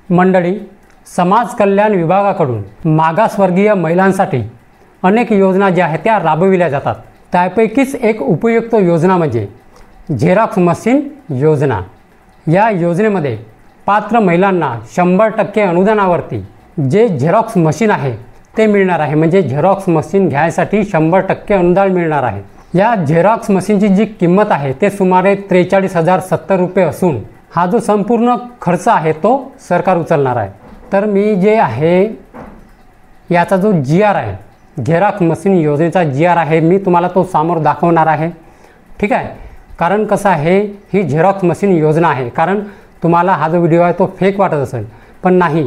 मंडळी, समाज कल्याण विभागाकडून मागासवर्गीय महिलांसाठी अनेक योजना ज्या आहेत त्या राबविल्या जातात। त्यापैकीच एक उपयुक्त योजना म्हणजे झेरॉक्स मशीन योजना। या योजनेमध्ये पात्र महिलांना 100% अनुदानावरती जे झेरॉक्स मशीन आहे ते मिळणार आहे। म्हणजे झेरॉक्स मशीन घ्यायसाठी 100% अनुदान मिळणार आहे। या झेरॉक्स मशीनची जी किंमत आहे ते सुमारे 43,070 रुपये असून हा जो संपूर्ण खर्च आहे तो सरकार उचलणार आहे। तर मी जे आहे याचा जो GR आहे, झेरॉक्स मशीन योजनेचा GR आहे, मी तुम्हाला तो समोर दाखवणार आहे। ठीक आहे, कारण कसं आहे, ही झेरॉक्स मशीन योजना आहे। कारण तुम्हाला हा जो व्हिडिओ आहे तो फेक वाटत असेल, पण नाही,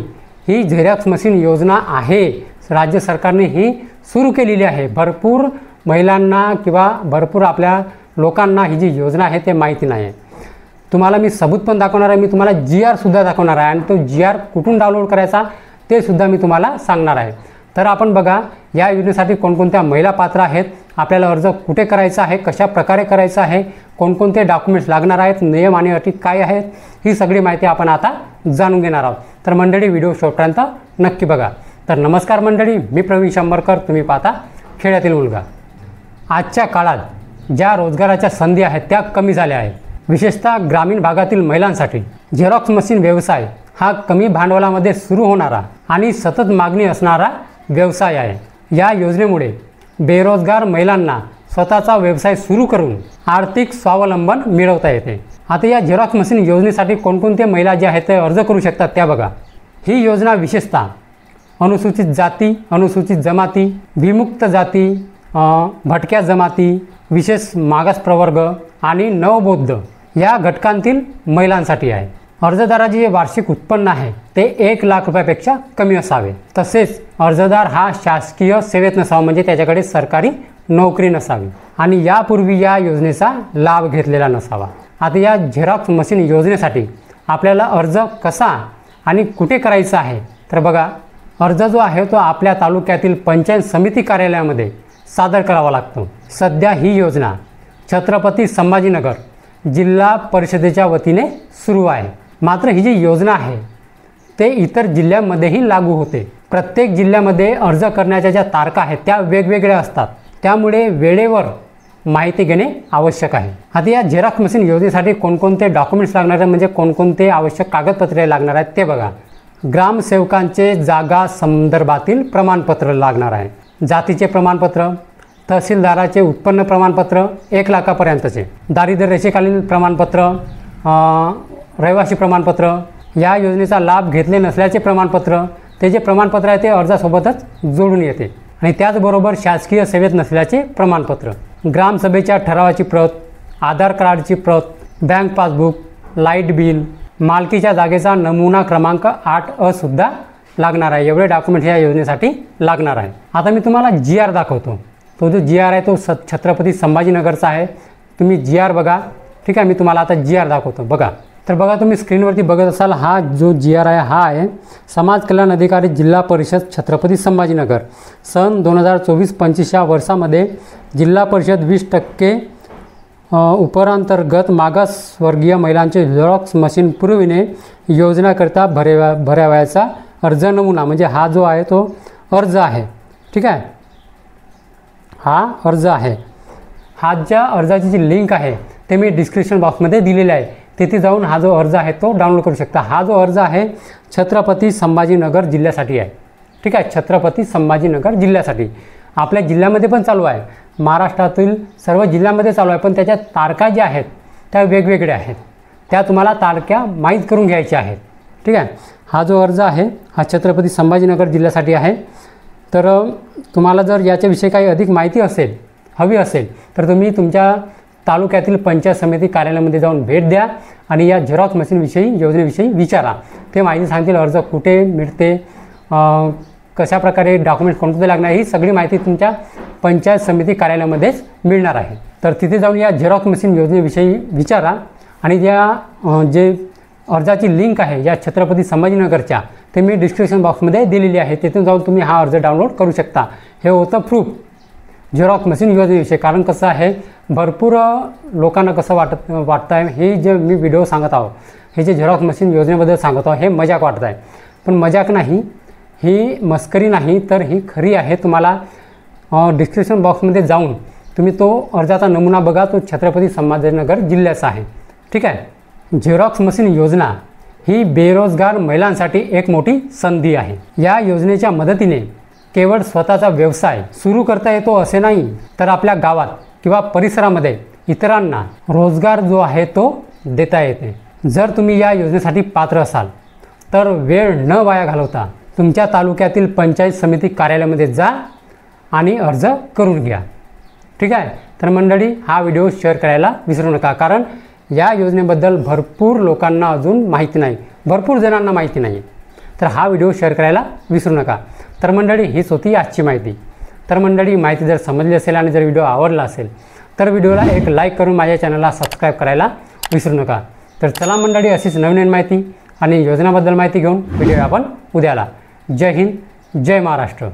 ही झेरॉक्स मशीन योजना आहे। राज्य सरकारने ही सुरू केलेली आहे। भरपूर महिलांना किंवा भरपूर आपल्या लोकांना ही जी योजना आहे ते माहिती नाही आहे। तुम्हाला मी सबूत पण दाखवणार आहे, मी तुम्हाला GR सुद्धा दाखवणार आहे आणि तो GR कुठून डाउनलोड करायचा ते सुद्धा मी तुम्हाला सांगणार आहे। तर आपण बघा, या योजनेसाठी कोणकोणत्या महिला पात्र आहेत, आपल्याला अर्ज कुठे करायचा आहे, कशा प्रकारे करायचा आहे, कोणकोणते डॉक्युमेंट्स लागणार आहेत, नियम आणि अटी काय आहेत, ही सगळी माहिती आपण आता जाणून घेणार आहोत। तर मंडळी, व्हिडिओ शेवटपर्यंत नक्की बघा। तर नमस्कार मंडळी, मी प्रवीण शंभरकर, तुम्ही पाहता खेड्यातील मुलगा। आजच्या काळात ज्या रोजगाराच्या संधी आहेत त्या कमी झाल्या आहेत, विशेषतः ग्रामीण भागातील महिलांसाठी झेरॉक्स मशीन व्यवसाय हा कमी भांडवलामध्ये सुरू होणारा आणि सतत मागणी असणारा व्यवसाय आहे। या योजनेमुळे बेरोजगार महिलांना स्वतःचा व्यवसाय सुरू करून आर्थिक स्वावलंबन मिळवता येते। आता या झेरॉक्स मशीन योजनेसाठी कोणकोणते महिला जे आहेत ते अर्ज करू शकतात त्या बघा। ही योजना विशेषतः अनुसूचित जाती, अनुसूचित जमाती, विमुक्त जाती, भटक्या जमाती, विशेष मागास प्रवर्ग आणि नवबौद्ध या घटकांतील महिलांसाठी आहे। अर्जदाराचे जे वार्षिक उत्पन्न आहे ते 1 लाख रुपयापेक्षा कमी असावे। तसेच अर्जदार हा शासकीय सेवेत नसावा, म्हणजे त्याच्याकडे सरकारी नोकरी नसावी आणि यापूर्वी या योजनेचा लाभ घेतलेला नसावा। आता या झेरॉक्स मशीन योजनेसाठी आपल्याला अर्ज कसा आणि कुठे करायचा आहे, तर बघा, अर्ज जो आहे तो आपल्या तालुक्यातील पंचायत समिती कार्यालयामध्ये सादर करावा लागतो। सध्या ही योजना छत्रपती संभाजीनगर जिल्हा परिषदेच्या वतीने सुरू आहे। मात्र ही जी योजना आहे ते इतर जिल्ह्यांमध्येही लागू होते। प्रत्येक जिल्ह्यामध्ये अर्ज करण्याच्या ज्या तारखा आहेत त्या वेगवेगळ्या असतात, त्यामुळे वेळेवर माहिती घेणे आवश्यक आहे। आता या झेरॉक्स मशीन योजनेसाठी कोणकोणते डॉक्युमेंट्स लागणार आहेत, म्हणजे कोणकोणते आवश्यक कागदपत्रे लागणार आहेत ते बघा। ग्रामसेवकांचे जागा संदर्भातील प्रमाणपत्र लागणार आहे, जातीचे प्रमाणपत्र, तहसीलदाराचे उत्पन्न प्रमाणपत्र 1 लाखापर्यंतचे, दारिद्र्य रेषेखालील प्रमाणपत्र, रहिवासी प्रमाणपत्र, या योजनेचा लाभ घेतले नसल्याचे प्रमाणपत्र, ते जे प्रमाणपत्र आहे ते अर्जासोबतच जोडून येते आणि त्याचबरोबर शासकीय सेवेत नसल्याचे प्रमाणपत्र, ग्रामसभेच्या ठरावाची प्रत, आधार कार्डची प्रत, बँक पासबुक, लाईट बिल, मालकीच्या जागेचा नमुना क्रमांक 8A सुद्धा लागणार आहे। एवढे डॉक्युमेंट्स या योजनेसाठी लागणार आहे। आता मी तुम्हाला GR दाखवतो। तो जो GR आहे तो छत्रपती संभाजीनगरचा आहे। तुम्ही GR बघा। ठीक आहे, मी तुम्हाला आता GR दाखवतो बघा। तर बघा, तुम्ही स्क्रीनवरती बघत असाल, हा जो GR आहे हा आहे समाज कल्याण अधिकारी जिल्हा परिषद छत्रपती संभाजीनगर। सन 2024-25 या वर्षामध्ये जिल्हा परिषद 20% उपरांतर्गत मागासवर्गीय महिलांचे झेरॉक्स मशीन पुरविणे योजनाकरिता भरावयाचा अर्ज नमुना, म्हणजे हा जो आहे तो अर्ज आहे। ठीक आहे, हा अर्ज आहे। हा ज्या अर्जाची जी लिंक आहे ते मी डिस्क्रिप्शन बॉक्समध्ये दिलेली आहे, तिथे जाऊन हा जो अर्ज आहे तो डाउनलोड करू शकता। हा जो अर्ज आहे छत्रपती संभाजीनगर जिल्ह्यासाठी आहे। ठीक आहे, छत्रपती संभाजीनगर जिल्ह्यासाठी आपल्या जिल्ह्यामध्ये पण चालू आहे, महाराष्ट्रातील सर्व जिल्ह्यांमध्ये चालू आहे, पण त्याच्या तारखा ज्या आहेत त्या वेगवेगळ्या आहेत, त्या तुम्हाला तारखा माहीत करून घ्यायच्या आहेत। ठीक आहे, हा जो अर्ज आहे हा छत्रपती संभाजीनगर जिल्ह्यासाठी आहे। तर तुम्हाला जर याच्याविषयी काही अधिक माहिती हवी असेल तर तुम्ही तुमच्या तालुक्यातील पंचायत समिती कार्यालयामध्ये जाऊन भेट द्या आणि या झेरॉक्स मशीनविषयी योजनेविषयी विचारा। ते माहिती सांगतील, अर्ज कुठे मिळते, कशा प्रकारे डॉक्युमेंट्स कोणते लागणार, ही सगळी माहिती तुमच्या पंचायत समिती कार्यालयामध्येच मिळणार आहे। तर तिथे जाऊन या झेरॉक्स मशीन योजनेविषयी विचारा आणि या जे अर्जाची लिंक आहे या छत्रपती संभाजीनगरच्या ते मी डिस्क्रिप्शन बॉक्समध्ये दिलेली आहे, तिथून जाऊन तुम्ही हा अर्ज डाउनलोड करू शकता। हे होतं प्रूफ झेरॉक्स मशीन योजनेविषयी। कारण कसं आहे, भरपूर लोकांना कसं वाटतं आहे, हे जे मी व्हिडिओ सांगत आहो, हे जे झेरॉक्स मशीन योजनेबद्दल सांगत आहो हे मजाक वाटत आहे, पण मजाक नाही, ही मस्करी नाही, तर ही खरी आहे। तुम्हाला डिस्क्रिप्शन बॉक्समध्ये जाऊन तुम्ही तो अर्जाचा नमुना बघा, तो छत्रपती संभाजीनगर जिल्ह्याचा आहे। ठीक आहे। झेरॉक्स मशीन योजना ही बेरोजगार महिलांसाठी एक मोठी संधी आहे। या योजनेच्या मदतीने केवळ स्वतःचा व्यवसाय सुरू करता येतो असे नाही, तर आपल्या गावात किंवा परिसरामध्ये इतरांना रोजगार जो आहे तो देता येते। जर तुम्ही या योजनेसाठी पात्र असाल तर वेळ न वाया घालवता तुमच्या तालुक्यातील पंचायत समिती कार्यालयामध्ये जा आणि अर्ज करून घ्या। ठीक आहे। तर मंडळी, हा व्हिडिओ शेअर करायला विसरू नका, कारण या योजनेबद्दल भरपूर लोकांना अजून माहिती नाही, भरपूर जणांना माहिती नाही। तर हा व्हिडिओ शेअर करायला विसरू नका। तर मंडळी, हीच होती आजची माहिती। तर मंडळी, माहिती जर समजली असेल आणि जर व्हिडिओ आवडला असेल तर व्हिडिओला एक लाईक करून माझ्या चॅनलला सबस्क्राईब करायला विसरू नका। तर चला मंडळी, अशीच नवीन माहिती आणि योजनाबद्दल माहिती घेऊन व्हिडिओ आपण उद्याला। जय हिंद, जय महाराष्ट्र।